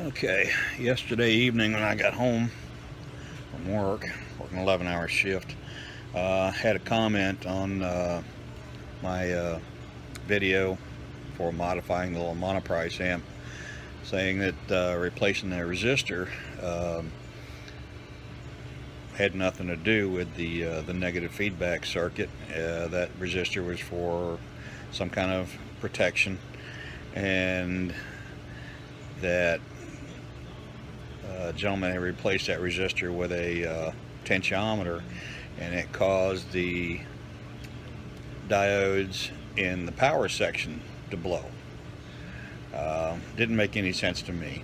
Okay, yesterday evening when I got home from working an 11-hour shift, had a comment on my video for modifying the little Monoprice amp, saying that replacing the resistor had nothing to do with the negative feedback circuit. That resistor was for some kind of protection, and that gentleman had replaced that resistor with a potentiometer, and it caused the diodes in the power section to blow. Didn't make any sense to me,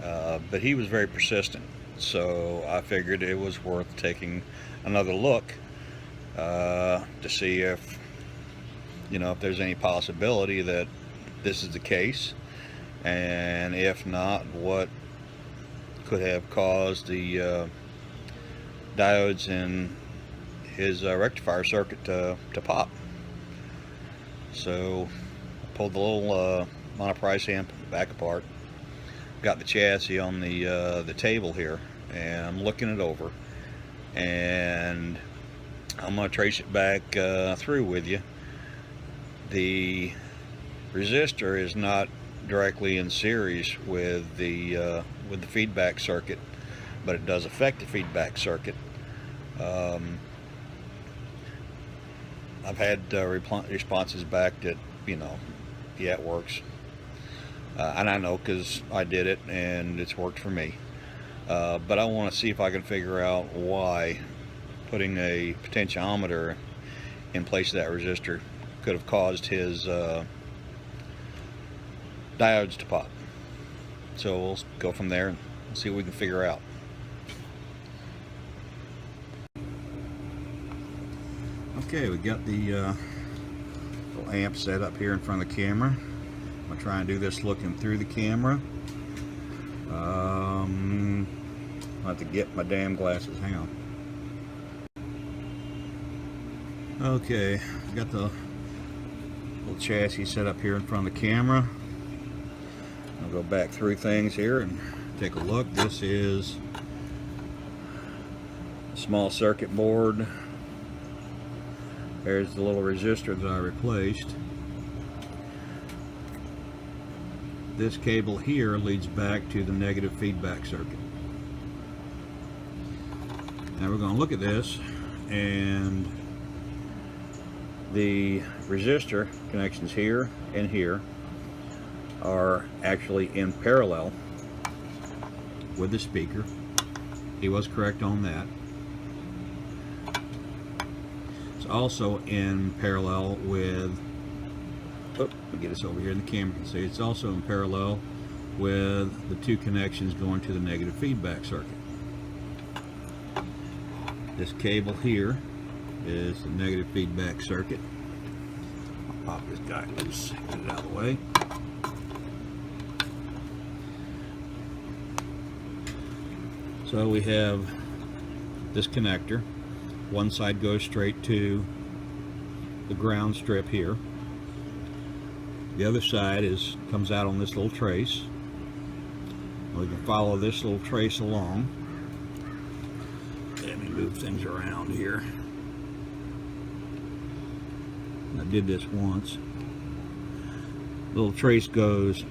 but he was very persistent, so I figured it was worth taking another look to see if there's any possibility that this is the case, and if not, what could have caused the diodes in his rectifier circuit to pop. So I pulled the little Monoprice amp back apart, got the chassis on the table here, and I'm looking it over, and I'm going to trace it back through with you. The resistor is not directly in series with the feedback circuit, but it does affect the feedback circuit. I've had responses back that yeah, it works, and I know because I did it and it's worked for me, but I want to see if I can figure out why putting a potentiometer in place of that resistor could have caused his diodes to pop. So we'll go from there and see what we can figure out. Okay, we got the little amp set up here in front of the camera. I'm going to try and do this looking through the camera. I'll have to get my damn glasses. Hang on. Okay, got the little chassis set up here in front of the camera. I'll go back through things here and take a look. This is a small circuit board. There's the little resistor that I replaced. This cable here leads back to the negative feedback circuit. Now we're going to look at this, and the resistor connections here and here are actually in parallel with the speaker. He was correct on that. It's also in parallel with, let me get this over here and the camera can see, it's also in parallel with the two connections going to the negative feedback circuit. This cable here is the negative feedback circuit. I'll pop this guy loose, get it out of the way. So we have this connector. One side goes straight to the ground strip here. The other side comes out on this little trace. We can follow this little trace along. Let me move things around here. I did this once. Little trace goes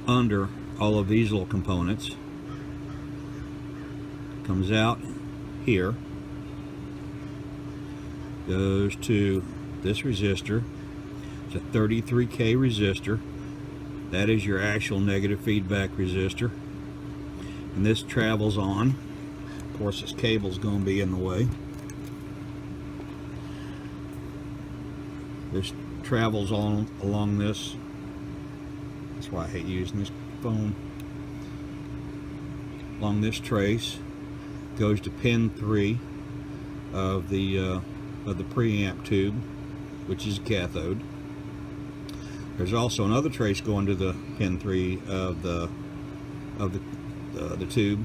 under all of these little components. Comes out here, goes to this resistor. It's a 33K resistor. That is your actual negative feedback resistor, and this travels on. Of course, this cable's going to be in the way. This travels on along this. That's why I hate using this phone. Along this trace, goes to pin 3 of the preamp tube, which is a cathode. There's also another trace going to the pin 3 of the tube.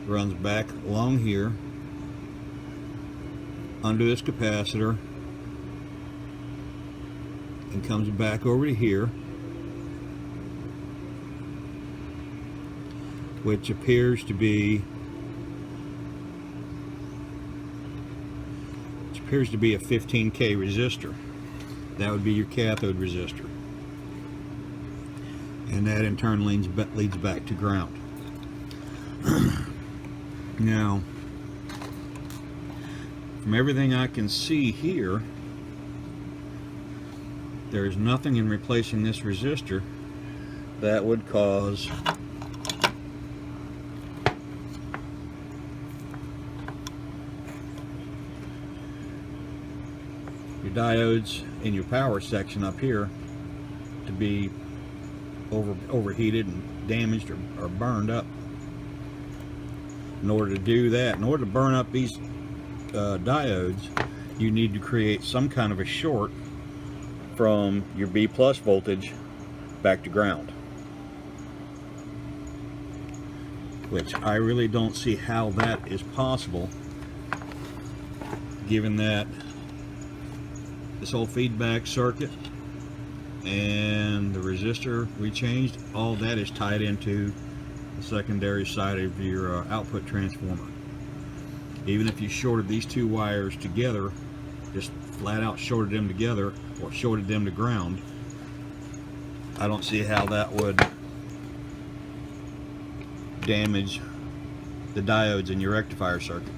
Runs back along here under this capacitor and comes back over to here which appears to be a 15K resistor. That would be your cathode resistor, and that in turn leads back to ground. Now, from everything I can see here, there's nothing in replacing this resistor that would cause your diodes in your power section up here to be overheated and damaged or burned up. In order to do that, in order to burn up these diodes, you need to create some kind of a short from your B+ voltage back to ground, which I really don't see how that is possible, given that this whole feedback circuit and the resistor we changed, all that is tied into the secondary side of your output transformer. Even if you shorted these two wires together, just flat out shorted them together or shorted them to ground, I don't see how that would damage the diodes in your rectifier circuit.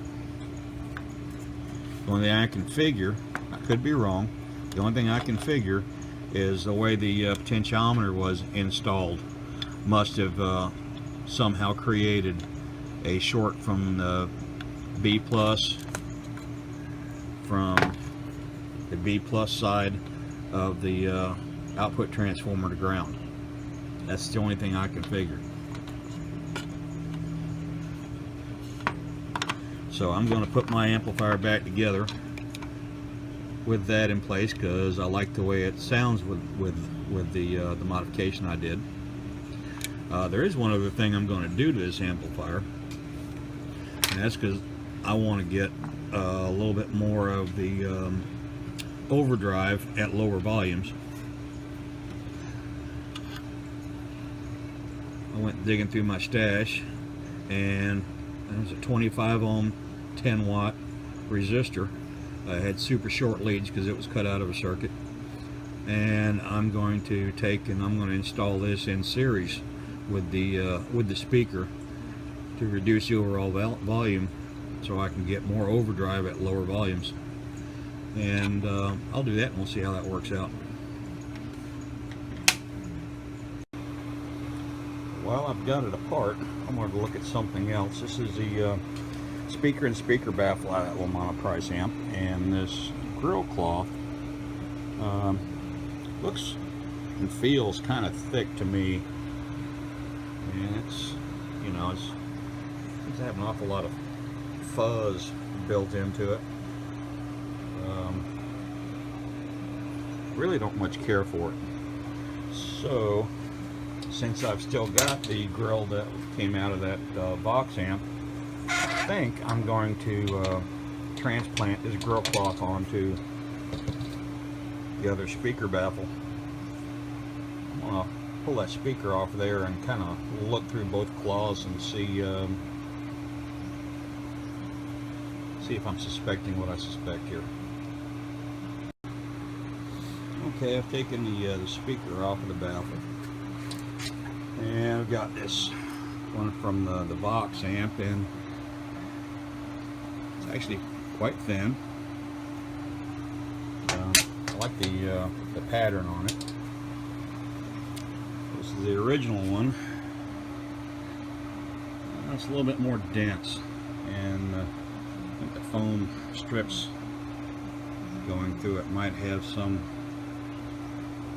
The only thing I can figure, I could be wrong, the only thing I can figure is the way the potentiometer was installed must have somehow created a short from the B+, from the B+ side of the output transformer to ground. That's the only thing I can figure. So I'm going to put my amplifier back together with that in place because I like the way it sounds with the modification I did. There is one other thing I'm going to do to this amplifier, and that's because I want to get a little bit more of the overdrive at lower volumes. I went digging through my stash, and there's a 25 ohm 10 watt resistor. I had super short leads because it was cut out of a circuit, and I'm going to install this in series with the speaker to reduce the overall volume, so I can get more overdrive at lower volumes. And I'll do that, and we'll see how that works out. While I've got it apart, I'm going to look at something else. This is the speaker and speaker baffle out of that little Monoprice amp, and this grill cloth looks and feels kind of thick to me, and it's, you know, it seems to have an awful lot of fuzz built into it. Really don't much care for it. So since I've still got the grill that came out of that box amp, I think I'm going to transplant this grill cloth onto the other speaker baffle. I'm going to pull that speaker off there and kind of look through both claws and see if I'm suspecting what I suspect here. Okay, I've taken the speaker off of the baffle, and I've got this one from the box amp, and it's actually quite thin. I like the pattern on it. This is the original one. It's a little bit more dense, and I think the foam strips going through it might have a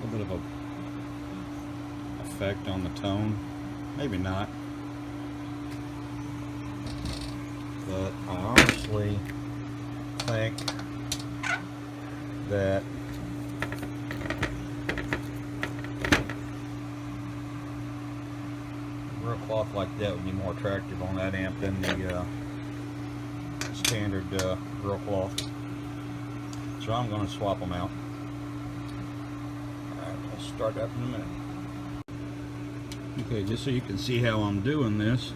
little bit of a effect on the tone. Maybe not, but I honestly think that a real cloth like that would be more attractive on that amp than the standard grill cloth. So I'm going to swap them out. Alright, we'll start that in a minute. Okay, just so you can see how I'm doing this,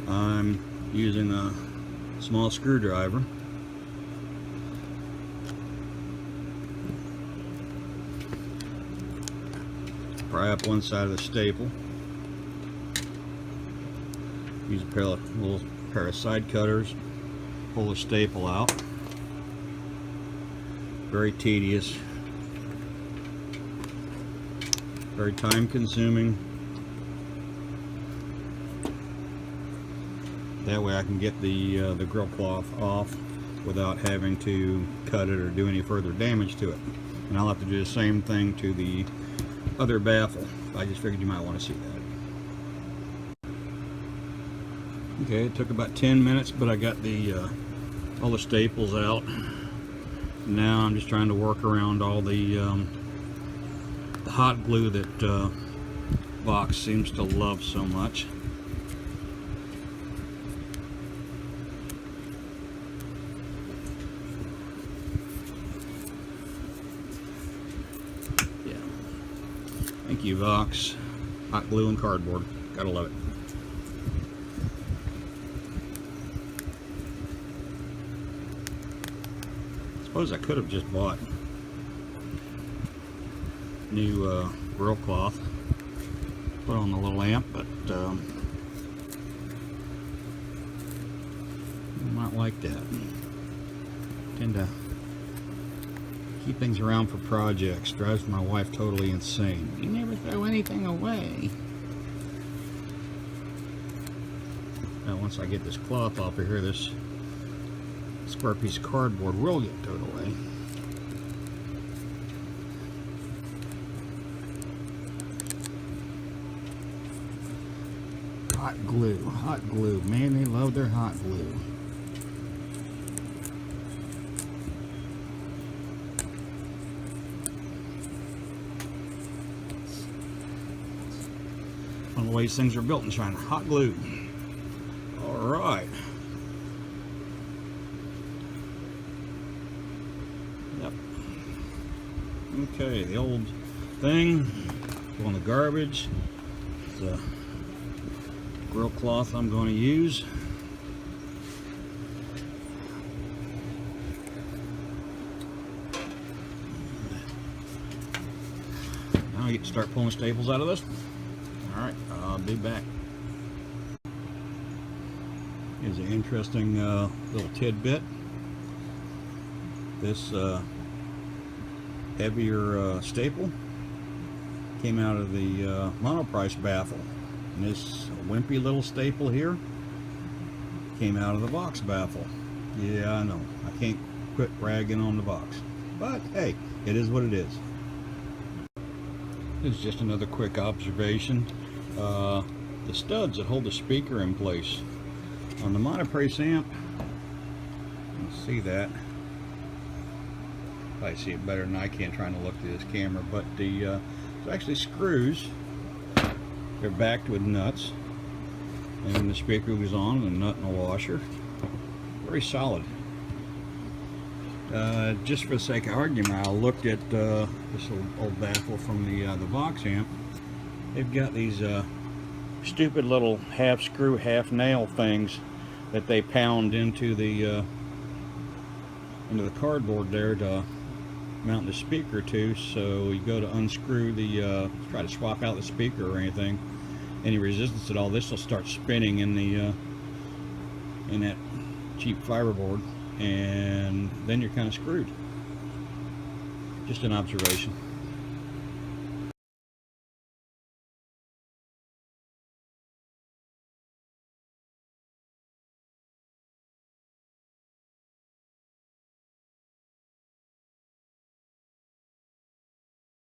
I'm using a small screwdriver. Pry up one side of the staple. Use a little pair of side cutters. Pull the staple out. Very tedious. Very time consuming. That way I can get the grill cloth off without having to cut it or do any further damage to it. And I'll have to do the same thing to the other baffle. I just figured you might want to see that. Okay, it took about 10 minutes, but I got all the staples out. Now I'm just trying to work around all the hot glue that Vox seems to love so much. Yeah. Thank you, Vox. Hot glue and cardboard. Gotta love it. I suppose I could have just bought new grill cloth, put on the little amp, but I might like that. Tend to keep things around for projects. Drives my wife totally insane. You never throw anything away. Now once I get this cloth off of here, this square piece of cardboard will get thrown away. Hot glue. Man, they love their hot glue. One of the ways things are built in China. Hot glue. Alright. Yep. Okay, the old thing. Go in the garbage. The grill cloth I'm going to use. Now I get to start pulling staples out of this. Alright, I'll be back. Here's an interesting little tidbit. This heavier staple came out of the Monoprice baffle. And this wimpy little staple here came out of the Vox baffle. Yeah, I know. I can't quit ragging on the Vox. But hey, it is what it is. This is just another quick observation. The studs that hold the speaker in place on the Monoprice amp, you can see that. I see it better than I can trying to look through this camera, but it's actually screws. They're backed with nuts, and the speaker goes on, a nut and a washer. Very solid. Just for the sake of argument, I looked at this old baffle from the Vox amp. They've got these stupid little half screw, half nail things that they pound into the cardboard there to mount the speaker to. So you go to unscrew the try to swap out the speaker or anything, any resistance at all, this will start spinning in the in that cheap fiberboard, and then you're kind of screwed. Just an observation.